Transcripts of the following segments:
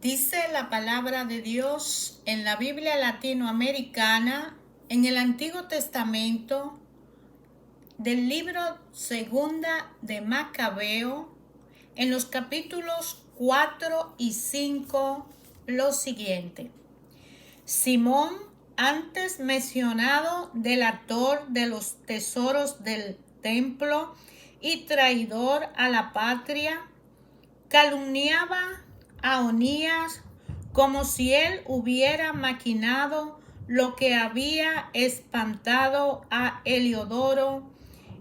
Dice la palabra de Dios en la Biblia latinoamericana, en el Antiguo Testamento, del libro Segunda de Macabeo, en los capítulos 4 y 5, lo siguiente. Simón, antes mencionado, delator de los tesoros del templo y traidor a la patria, calumniaba a Onías como si él hubiera maquinado lo que había espantado a Heliodoro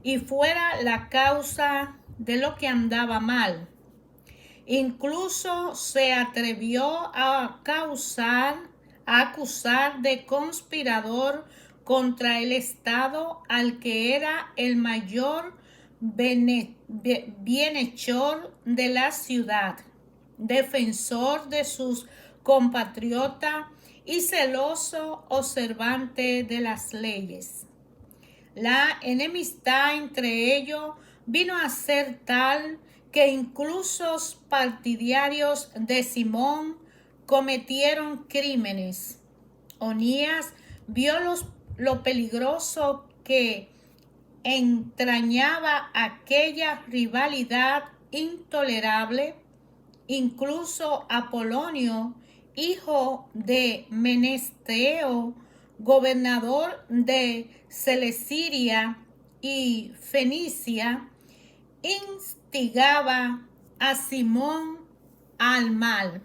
y fuera la causa de lo que andaba mal. Incluso se atrevió a acusar de conspirador contra el Estado al que era el mayor bienhechor de la ciudad, defensor de sus compatriotas y celoso observante de las leyes. La enemistad entre ellos vino a ser tal que incluso partidarios de Simón cometieron crímenes. Onías vio lo peligroso que entrañaba aquella rivalidad intolerable. Incluso Apolonio, hijo de Menesteo, gobernador de Celesyria y Fenicia, instigaba a Simón al mal.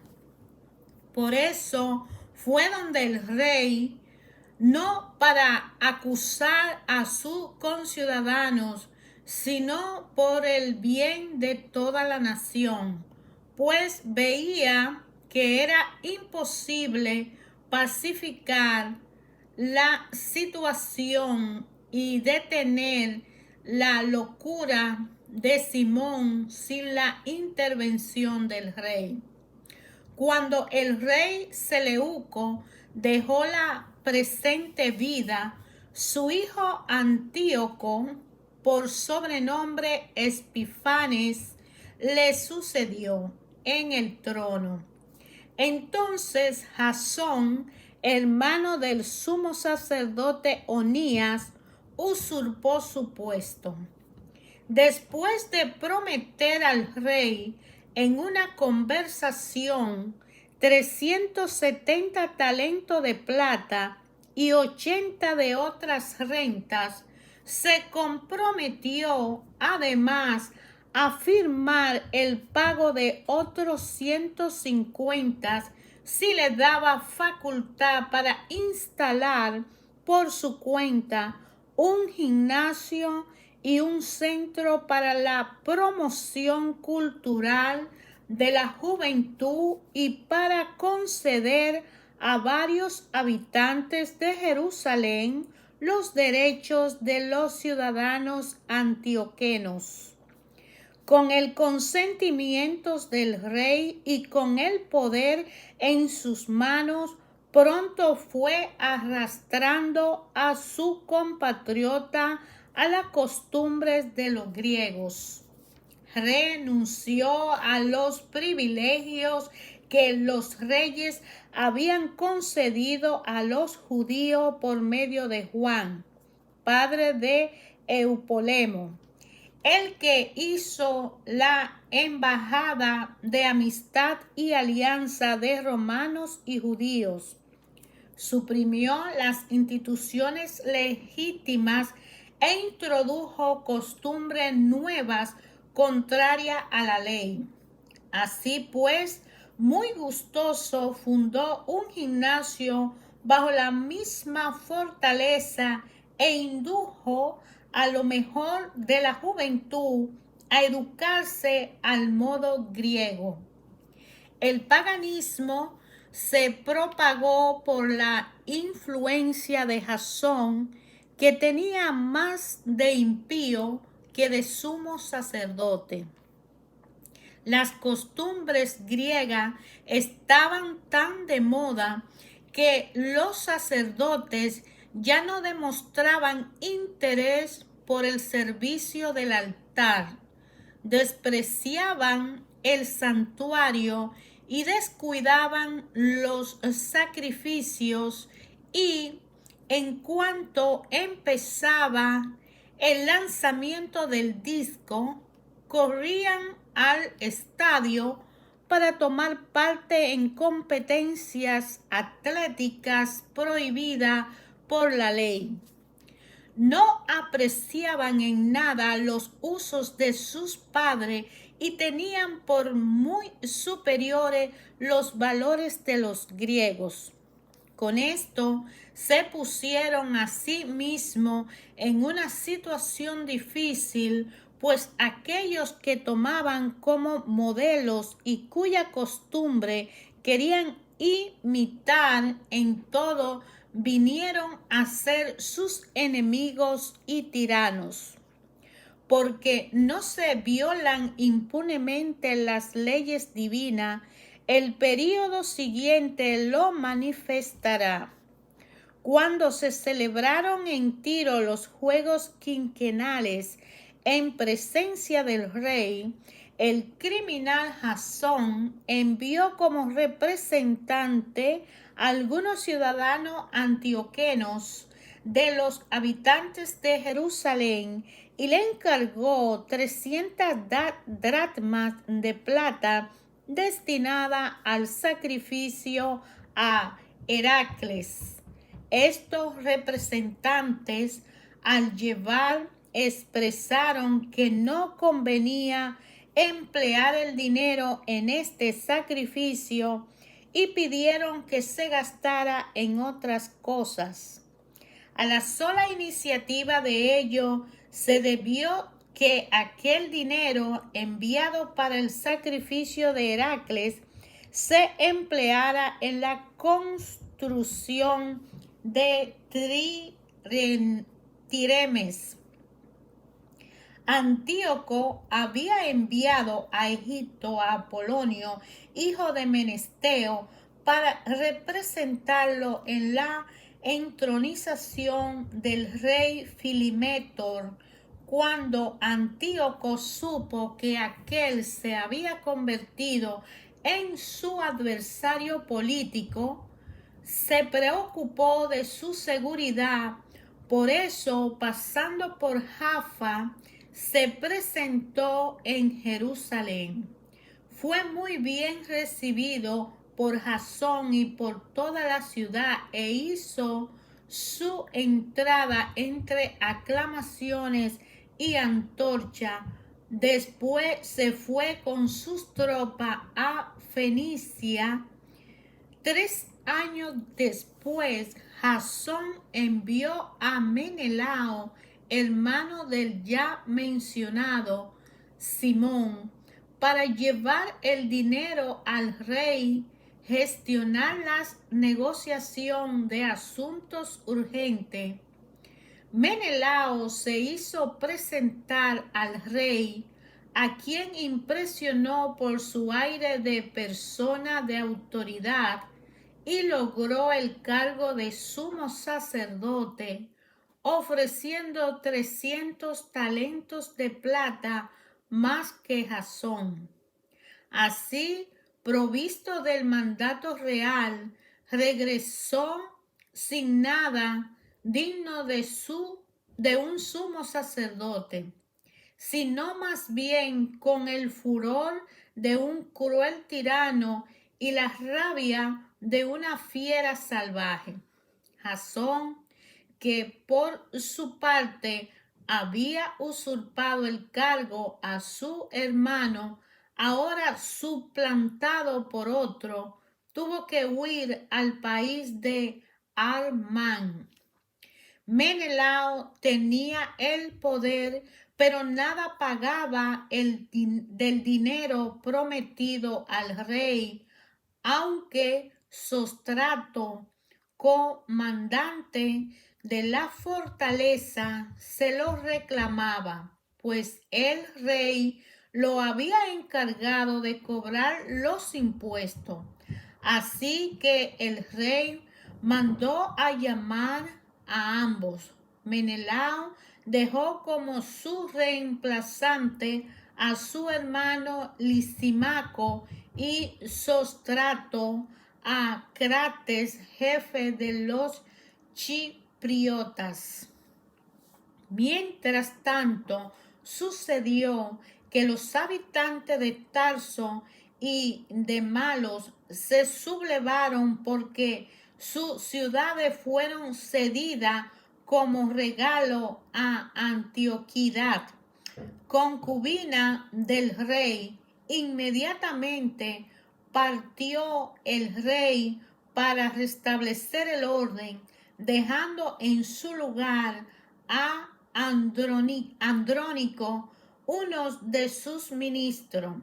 Por eso fue donde el rey, no para acusar a sus conciudadanos, sino por el bien de toda la nación, pues veía que era imposible pacificar la situación y detener la locura de Simón sin la intervención del rey. Cuando el rey Seleuco dejó la presente vida, su hijo Antíoco, por sobrenombre Epifanes, le sucedió en el trono. Entonces Jasón, hermano del sumo sacerdote Onías, usurpó su puesto. Después de prometer al rey en una conversación 370 talentos de plata y 80 de otras rentas, se comprometió además a firmar el pago de otros 150 si le daba facultad para instalar por su cuenta un gimnasio y un centro para la promoción cultural de la juventud y para conceder a varios habitantes de Jerusalén los derechos de los ciudadanos antioquenos. Con el consentimiento del rey y con el poder en sus manos, pronto fue arrastrando a su compatriota a las costumbres de los griegos. Renunció a los privilegios que los reyes habían concedido a los judíos por medio de Juan, padre de Eupolemo, el que hizo la embajada de amistad y alianza de romanos y judíos. Suprimió las instituciones legítimas e introdujo costumbres nuevas contrarias a la ley. Así pues, muy gustoso fundó un gimnasio bajo la misma fortaleza e indujo a lo mejor de la juventud a educarse al modo griego. El paganismo se propagó por la influencia de Jasón, que tenía más de impío que de sumo sacerdote. Las costumbres griegas estaban tan de moda que los sacerdotes ya no demostraban interés por el servicio del altar, despreciaban el santuario y descuidaban los sacrificios, y en cuanto empezaba el lanzamiento del disco, corrían al estadio para tomar parte en competencias atléticas prohibidas por la ley. No apreciaban en nada los usos de sus padres y tenían por muy superiores los valores de los griegos. Con esto se pusieron a sí mismos en una situación difícil, pues aquellos que tomaban como modelos y cuya costumbre querían imitar en todo, vinieron a ser sus enemigos y tiranos. Porque no se violan impunemente las leyes divinas, el período siguiente lo manifestará. Cuando se celebraron en Tiro los juegos quinquenales en presencia del rey, el criminal Jasón envió como representante a algunos ciudadanos antioquenos de los habitantes de Jerusalén y le encargó 300 dracmas de plata destinada al sacrificio a Heracles. Estos representantes, al llevar, expresaron que no convenía emplear el dinero en este sacrificio y pidieron que se gastara en otras cosas. A la sola iniciativa de ello se debió que aquel dinero enviado para el sacrificio de Heracles se empleara en la construcción de Tiremes. Antíoco había enviado a Egipto a Apolonio, hijo de Menesteo, para representarlo en la entronización del rey Filimétor. Cuando Antíoco supo que aquel se había convertido en su adversario político, se preocupó de su seguridad. Por eso, pasando por Jaffa, se presentó en Jerusalén. Fue muy bien recibido por Jasón y por toda la ciudad e hizo su entrada entre aclamaciones y antorcha. Después se fue con sus tropas a Fenicia. 3 años después, Jasón envió a Menelao, hermano del ya mencionado Simón, para llevar el dinero al rey, gestionar la negociación de asuntos urgentes. Menelao se hizo presentar al rey, a quien impresionó por su aire de persona de autoridad, y logró el cargo de sumo sacerdote, ofreciendo 300 talentos de plata más que Jasón. Así, provisto del mandato real, regresó sin nada digno de un sumo sacerdote, sino más bien con el furor de un cruel tirano y la rabia de una fiera salvaje. Jasón, que por su parte había usurpado el cargo a su hermano, ahora suplantado por otro, tuvo que huir al país de Armán. Menelao tenía el poder, pero nada pagaba del dinero prometido al rey, aunque Sostrato, comandante de la fortaleza, se lo reclamaba, pues el rey lo había encargado de cobrar los impuestos. Así que el rey mandó a llamar a ambos. Menelao dejó como su reemplazante a su hermano Lisímaco y Sostrato a Crates, jefe de los chipriotas. Mientras tanto, sucedió que los habitantes de Tarso y de Malos se sublevaron porque sus ciudades fueron cedidas como regalo a Antioquía, concubina del rey. Inmediatamente partió el rey para restablecer el orden, dejando en su lugar a Andrónico, uno de sus ministros.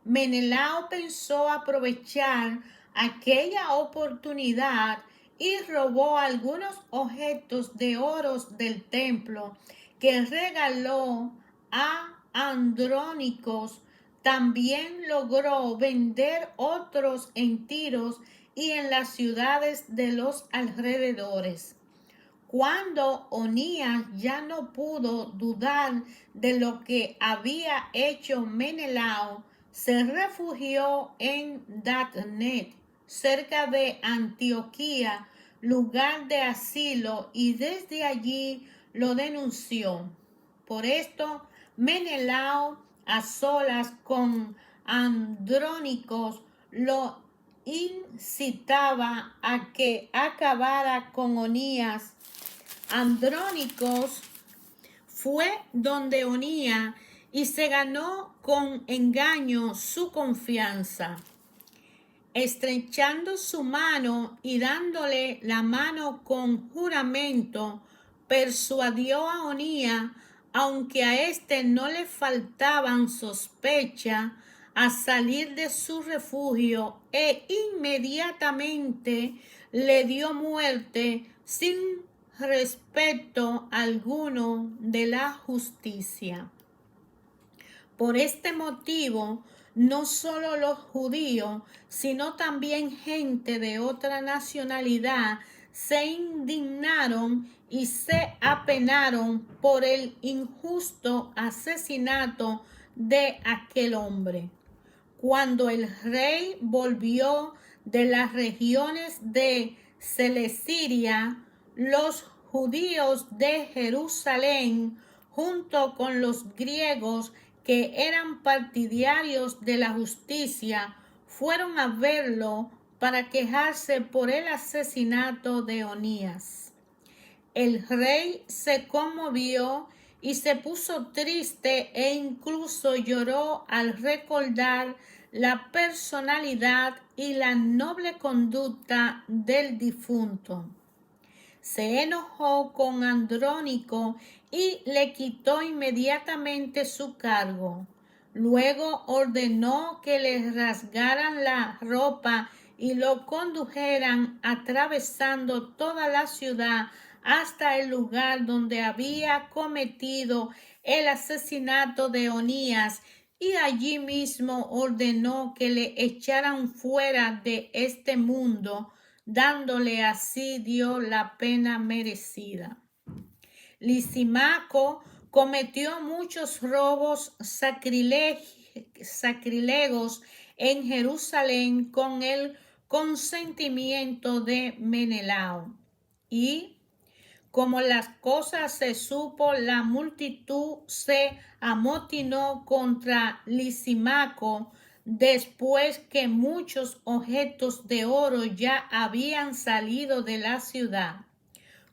Menelao pensó aprovechar aquella oportunidad y robó algunos objetos de oro del templo que regaló a Andrónicos. También logró vender otros en Tiros y en las ciudades de los alrededores. Cuando Onías ya no pudo dudar de lo que había hecho Menelao, se refugió en Datnet, cerca de Antioquía, lugar de asilo, y desde allí lo denunció. Por esto, Menelao, a solas con Andrónicos, lo incitaba a que acabara con Onías. Andrónicos fue donde Onías y se ganó con engaño su confianza. Estrechando su mano y dándole la mano con juramento, persuadió a Onías, aunque a éste no le faltaban sospechas, a salir de su refugio e inmediatamente le dio muerte sin respeto alguno de la justicia. Por este motivo, no solo los judíos, sino también gente de otra nacionalidad se indignaron y se apenaron por el injusto asesinato de aquel hombre. Cuando el rey volvió de las regiones de Celesyria, los judíos de Jerusalén, junto con los griegos que eran partidarios de la justicia, fueron a verlo para quejarse por el asesinato de Onías. El rey se conmovió y se puso triste e incluso lloró al recordar la personalidad y la noble conducta del difunto. Se enojó con Andrónico y le quitó inmediatamente su cargo. Luego ordenó que le rasgaran la ropa y lo condujeran atravesando toda la ciudad hasta el lugar donde había cometido el asesinato de Onías, y allí mismo ordenó que le echaran fuera de este mundo, dándole así Dios la pena merecida. Lisimaco cometió muchos robos sacrilegos en Jerusalén con el consentimiento de Menelao. Y como las cosas se supo, la multitud se amotinó contra Lisimaco después que muchos objetos de oro ya habían salido de la ciudad.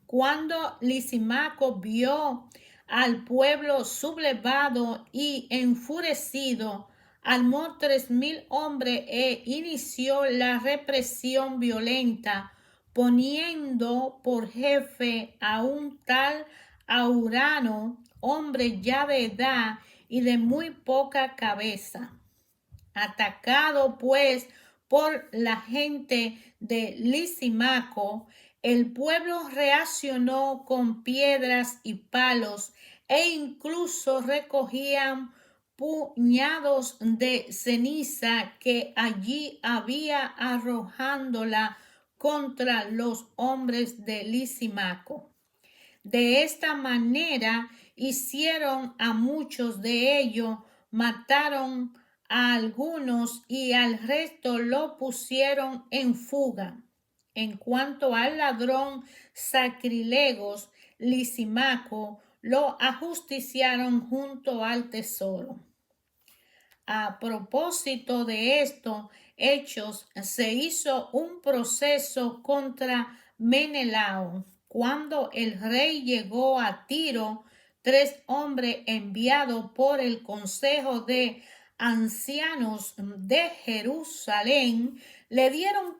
Cuando Lisimaco vio al pueblo sublevado y enfurecido, armó 3,000 hombres e inició la represión violenta, poniendo por jefe a un tal Aurano, hombre ya de edad y de muy poca cabeza. Atacado pues por la gente de Lisimaco, el pueblo reaccionó con piedras y palos e incluso recogían puñados de ceniza que allí había, arrojándola contra los hombres de Lisimaco. De esta manera hicieron a muchos de ellos, mataron a algunos y al resto lo pusieron en fuga. En cuanto al ladrón Sacrilegos, Lisimaco, lo ajusticiaron junto al tesoro. A propósito de esto, Hechos se hizo un proceso contra Menelao. Cuando el rey llegó a Tiro, 3 hombres enviados por el consejo de ancianos de Jerusalén le dieron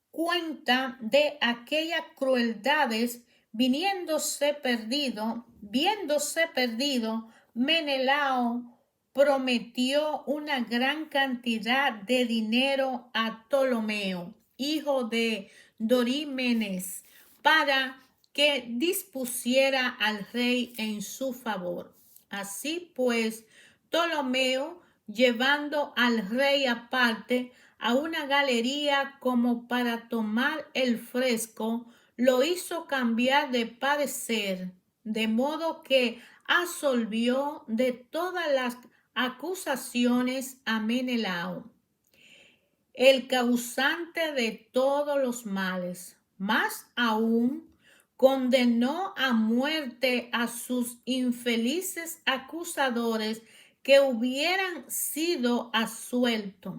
cuenta de aquellas crueldades, viéndose perdido, Menelao prometió una gran cantidad de dinero a Ptolomeo, hijo de Dorímenes, para que dispusiera al rey en su favor. Así pues, Ptolomeo, llevando al rey aparte a una galería como para tomar el fresco, lo hizo cambiar de parecer, de modo que absolvió de todas las acusaciones a Menelao, el causante de todos los males. Más aún, condenó a muerte a sus infelices acusadores que hubieran sido absueltos,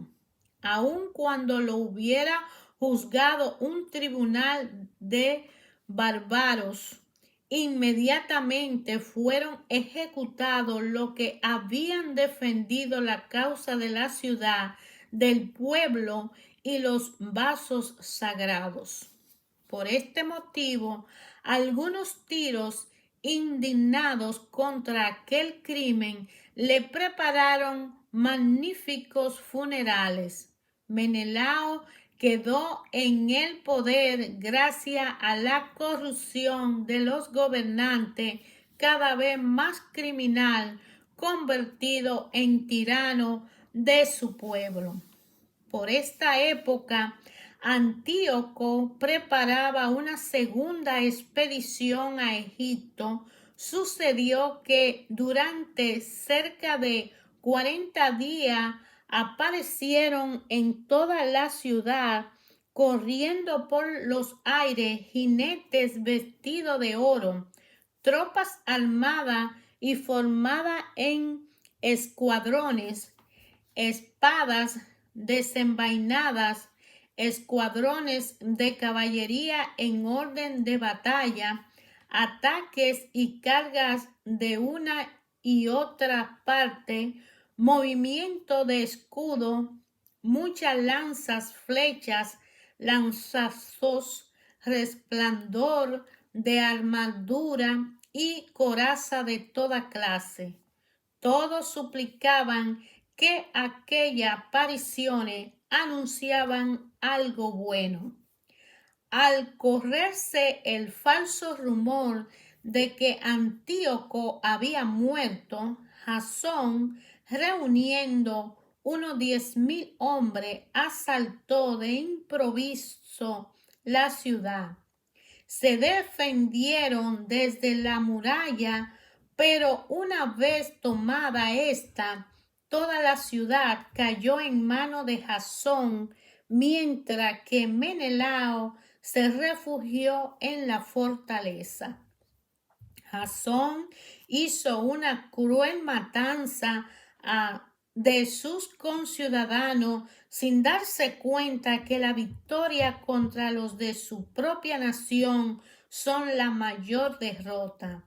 aun cuando lo hubiera juzgado un tribunal de bárbaros. Inmediatamente fueron ejecutados los que habían defendido la causa de la ciudad, del pueblo y los vasos sagrados. Por este motivo, algunos tiros, indignados contra aquel crimen, le prepararon magníficos funerales. Menelao quedó en el poder gracias a la corrupción de los gobernantes, cada vez más criminal, convertido en tirano de su pueblo. Por esta época, Antíoco preparaba una segunda expedición a Egipto. Sucedió que durante cerca de 40 días aparecieron en toda la ciudad, corriendo por los aires, jinetes vestidos de oro, tropas armadas y formadas en escuadrones, espadas desenvainadas, escuadrones de caballería en orden de batalla, ataques y cargas de una y otra parte, movimiento de escudo, muchas lanzas, flechas, lanzazos, resplandor de armadura y coraza de toda clase. Todos suplicaban que aquellas apariciones anunciaban algo bueno. Al correrse el falso rumor de que Antíoco había muerto, Jasón, reuniendo unos 10,000 hombres, asaltó de improviso la ciudad. Se defendieron desde la muralla, pero una vez tomada esta, toda la ciudad cayó en manos de Jasón, mientras que Menelao se refugió en la fortaleza. Jasón hizo una cruel matanza de sus conciudadanos sin darse cuenta que la victoria contra los de su propia nación son la mayor derrota.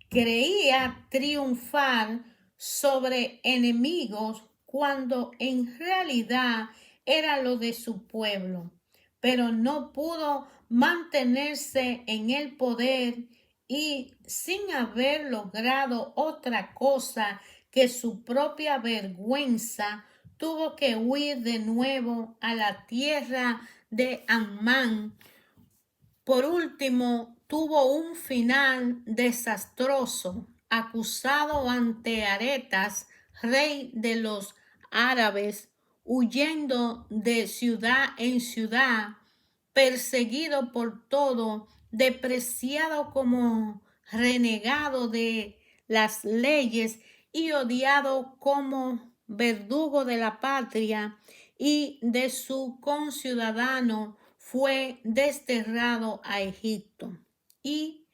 Creía triunfar sobre enemigos cuando en realidad era lo de su pueblo, pero no pudo mantenerse en el poder y sin haber logrado otra cosa que su propia vergüenza, tuvo que huir de nuevo a la tierra de Amán. Por último, tuvo un final desastroso, acusado ante Aretas, rey de los árabes, huyendo de ciudad en ciudad, perseguido por todo, despreciado como renegado de las leyes y odiado como verdugo de la patria y de su conciudadano, fue desterrado a Egipto. Y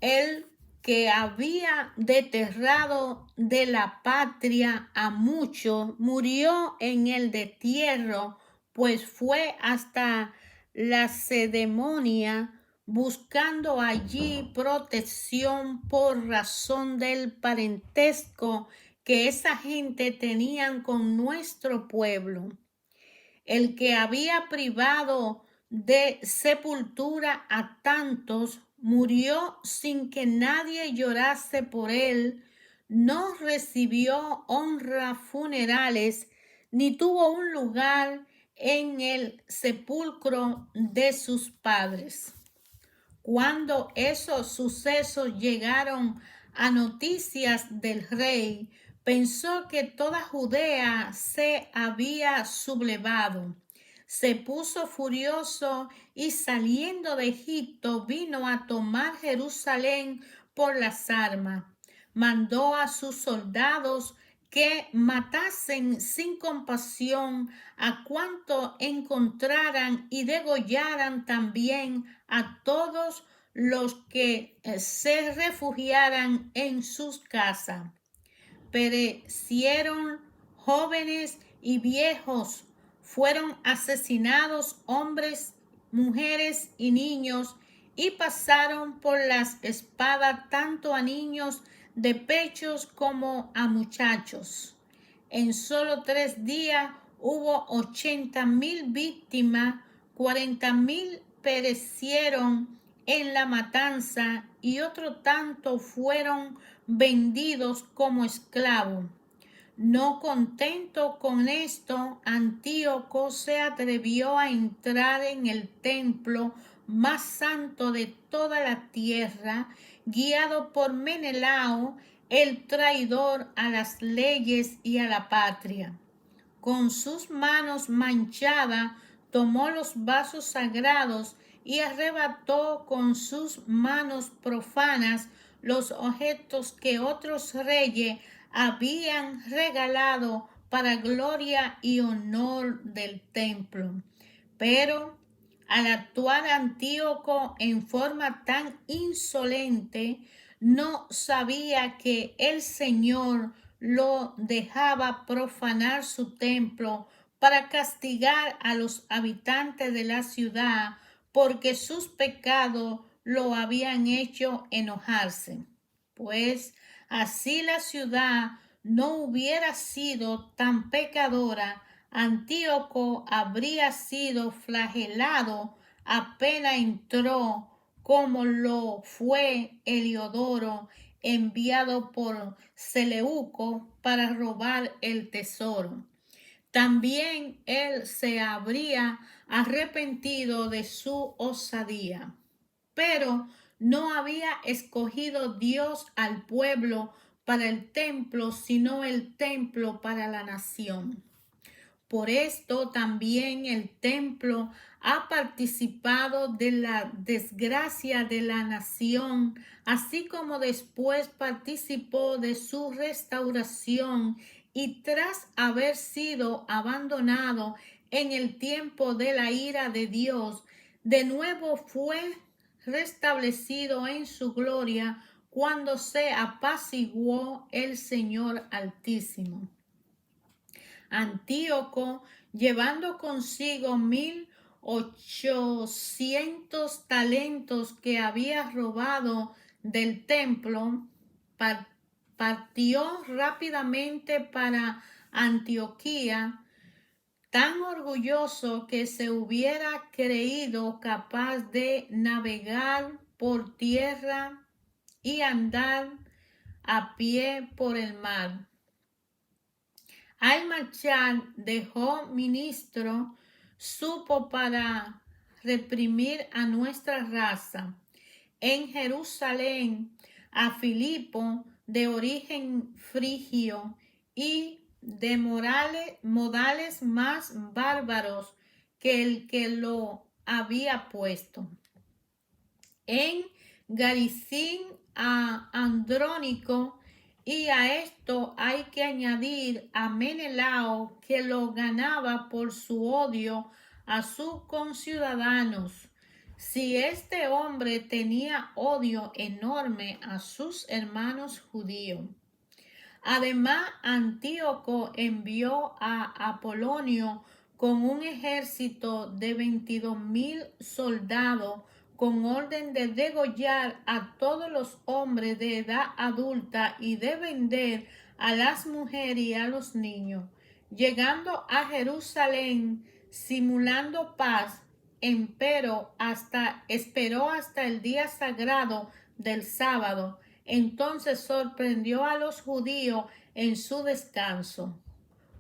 el que había desterrado de la patria a muchos murió en el destierro, pues fue hasta Lacedemonia buscando allí protección por razón del parentesco que esa gente tenían con nuestro pueblo. El que había privado de sepultura a tantos murió sin que nadie llorase por él, no recibió honras funerales, ni tuvo un lugar en el sepulcro de sus padres. Cuando esos sucesos llegaron a noticias del rey, pensó que toda Judea se había sublevado. Se puso furioso y saliendo de Egipto vino a tomar Jerusalén por las armas. Mandó a sus soldados que matasen sin compasión a cuanto encontraran y degollaran también a todos los que se refugiaran en sus casas. Perecieron jóvenes y viejos, fueron asesinados hombres, mujeres y niños, y pasaron por las espadas tanto a niños de pechos como a muchachos. En solo 3 días hubo 80,000 víctimas, 40,000 perecieron en la matanza y otro tanto fueron vendidos como esclavos. No contento con esto, Antíoco se atrevió a entrar en el templo más santo de toda la tierra, guiado por Menelao, el traidor a las leyes y a la patria. Con sus manos manchadas tomó los vasos sagrados y arrebató con sus manos profanas los objetos que otros reyes habían regalado para gloria y honor del templo. Pero al actuar Antíoco en forma tan insolente, no sabía que el Señor lo dejaba profanar su templo para castigar a los habitantes de la ciudad porque sus pecados lo habían hecho enojarse. Pues así la ciudad no hubiera sido tan pecadora, Antíoco habría sido flagelado apenas entró, como lo fue Heliodoro, enviado por Seleuco para robar el tesoro. También él se habría arrepentido de su osadía. Pero no había escogido Dios al pueblo para el templo, sino el templo para la nación. Por esto también el templo ha participado de la desgracia de la nación, así como después participó de su restauración y tras haber sido abandonado en el tiempo de la ira de Dios, de nuevo fue restablecido en su gloria cuando se apaciguó el Señor Altísimo. Antíoco, llevando consigo 1,800 talentos que había robado del templo, partió rápidamente para Antioquía, tan orgulloso que se hubiera creído capaz de navegar por tierra y andar a pie por el mar. Al marchar dejó ministro, supo para reprimir a nuestra raza. En Jerusalén a Filipo, de origen frigio y de modales más bárbaros que el que lo había puesto. En Garicín a Andrónico, Y a esto hay que añadir a Menelao, que lo ganaba por su odio a sus conciudadanos. Si este hombre tenía odio enorme a sus hermanos judíos. Además, Antíoco envió a Apolonio con un ejército de 22,000 soldados con orden de degollar a todos los hombres de edad adulta y de vender a las mujeres y a los niños. Llegando a Jerusalén, simulando paz, esperó hasta el día sagrado del sábado. Entonces sorprendió a los judíos en su descanso.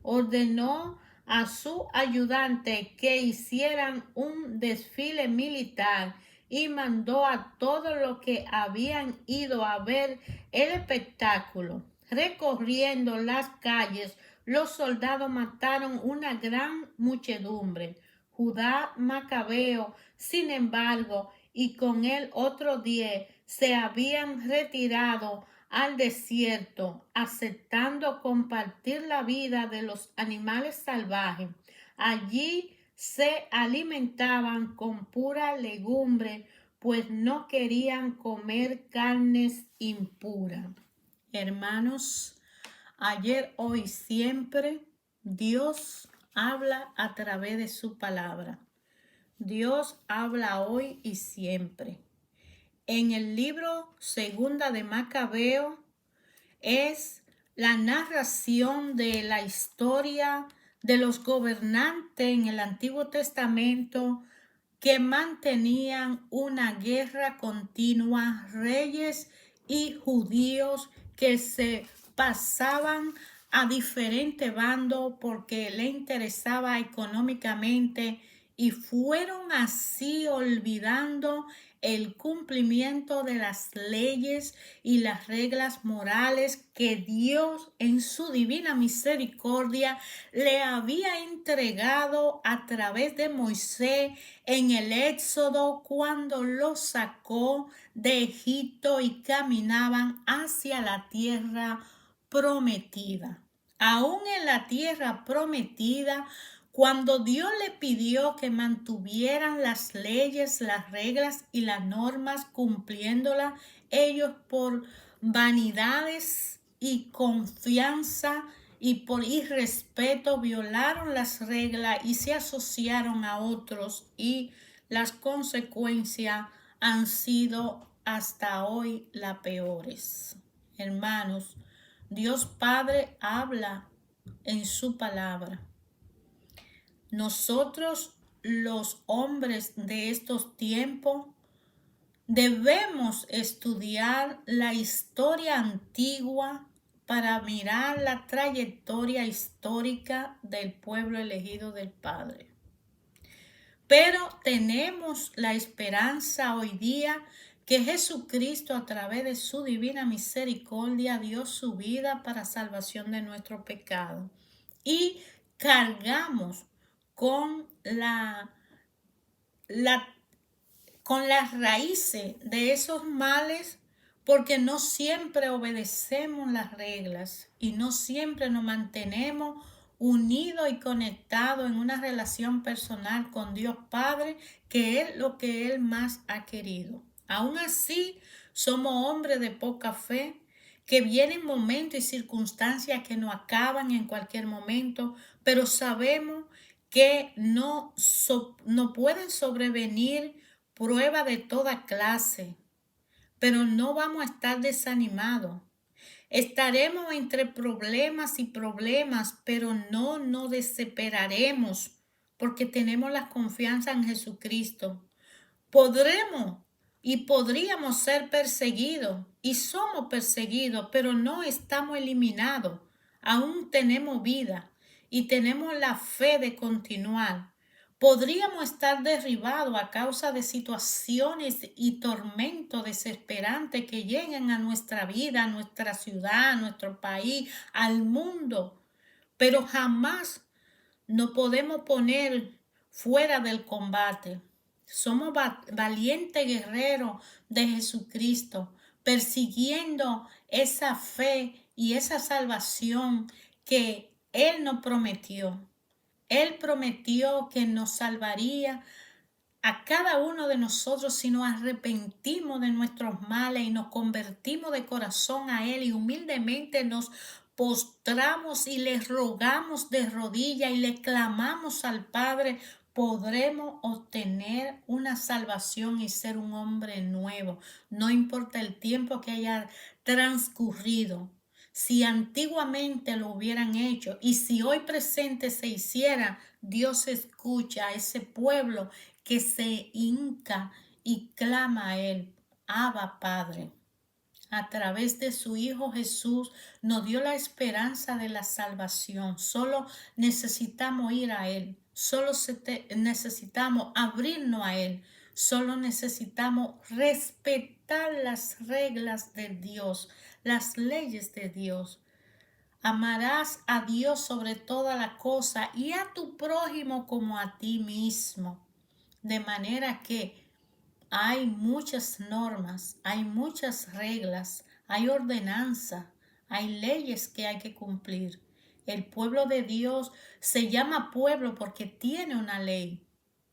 Ordenó a su ayudante que hicieran un desfile militar y mandó a todos los que habían ido a ver el espectáculo. Recorriendo las calles, los soldados mataron una gran muchedumbre. Judá Macabeo, sin embargo, y con él otros 10 se habían retirado al desierto, aceptando compartir la vida de los animales salvajes. Allí se alimentaban con pura legumbre, pues no querían comer carnes impuras. Hermanos, ayer, hoy, siempre, Dios habla a través de su palabra. Dios habla hoy y siempre. En el libro Segunda de Macabeo es la narración de la historia de los gobernantes en el Antiguo Testamento que mantenían una guerra continua, reyes y judíos que se pasaban a diferentes bandos porque le interesaba económicamente y fueron así olvidando el cumplimiento de las leyes y las reglas morales que Dios en su divina misericordia le había entregado a través de Moisés en el Éxodo cuando los sacó de Egipto y caminaban hacia la tierra prometida. Aún en la tierra prometida, cuando Dios le pidió que mantuvieran las leyes, las reglas y las normas cumpliéndolas, ellos por vanidades y confianza y por irrespeto violaron las reglas y se asociaron a otros, y las consecuencias han sido hasta hoy las peores. Hermanos, Dios Padre habla en su palabra. Nosotros, los hombres de estos tiempos, debemos estudiar la historia antigua para mirar la trayectoria histórica del pueblo elegido del Padre. Pero tenemos la esperanza hoy día que Jesucristo, a través de su divina misericordia, dio su vida para salvación de nuestro pecado. Y cargamos con las raíces de esos males, porque no siempre obedecemos las reglas y no siempre nos mantenemos unidos y conectados en una relación personal con Dios Padre, que es lo que Él más ha querido. Aún así, somos hombres de poca fe, que vienen momentos y circunstancias que nos acaban en cualquier momento, pero sabemos que no pueden sobrevenir pruebas de toda clase, pero no vamos a estar desanimados. Estaremos entre problemas y problemas, pero no nos desesperaremos porque tenemos la confianza en Jesucristo. Podríamos ser perseguidos y somos perseguidos, pero no estamos eliminados. Aún tenemos vida y tenemos la fe de continuar. Podríamos estar derribados a causa de situaciones y tormentos desesperantes que lleguen a nuestra vida, a nuestra ciudad, a nuestro país, al mundo, pero jamás nos podemos poner fuera del combate. Somos valientes guerreros de Jesucristo, persiguiendo esa fe y esa salvación que Él nos prometió. Él prometió que nos salvaría a cada uno de nosotros si nos arrepentimos de nuestros males y nos convertimos de corazón a Él y humildemente nos postramos y le rogamos de rodillas y le clamamos al Padre, podremos obtener una salvación y ser un hombre nuevo. No importa el tiempo que haya transcurrido. Si antiguamente lo hubieran hecho y si hoy presente se hiciera, Dios escucha a ese pueblo que se hinca y clama a Él. Abba, Padre. A través de su Hijo Jesús nos dio la esperanza de la salvación. Solo necesitamos ir a Él. Solo necesitamos abrirnos a Él. Solo necesitamos respetar las reglas de Dios, las leyes de Dios. Amarás a Dios sobre toda la cosa y a tu prójimo como a ti mismo. De manera que hay muchas normas, hay muchas reglas, hay ordenanza, hay leyes que hay que cumplir. El pueblo de Dios se llama pueblo porque tiene una ley.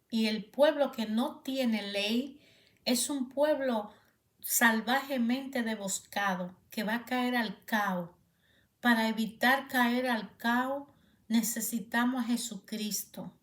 Y el pueblo que no tiene ley es un pueblo salvajemente deboscado que va a caer al caos. Para evitar caer al caos necesitamos a Jesucristo.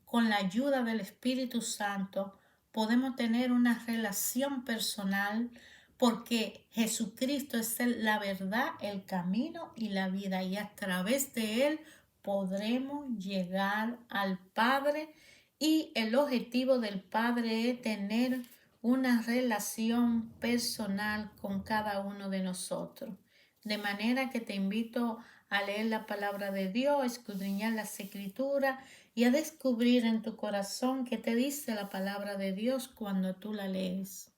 Con la ayuda del Espíritu Santo podemos tener una relación personal porque Jesucristo es la verdad, el camino y la vida y a través de Él podremos llegar al Padre y el objetivo del Padre es tener una relación personal con cada uno de nosotros. De manera que te invito a leer la palabra de Dios, a escudriñar las escrituras y a descubrir en tu corazón qué te dice la palabra de Dios cuando tú la lees.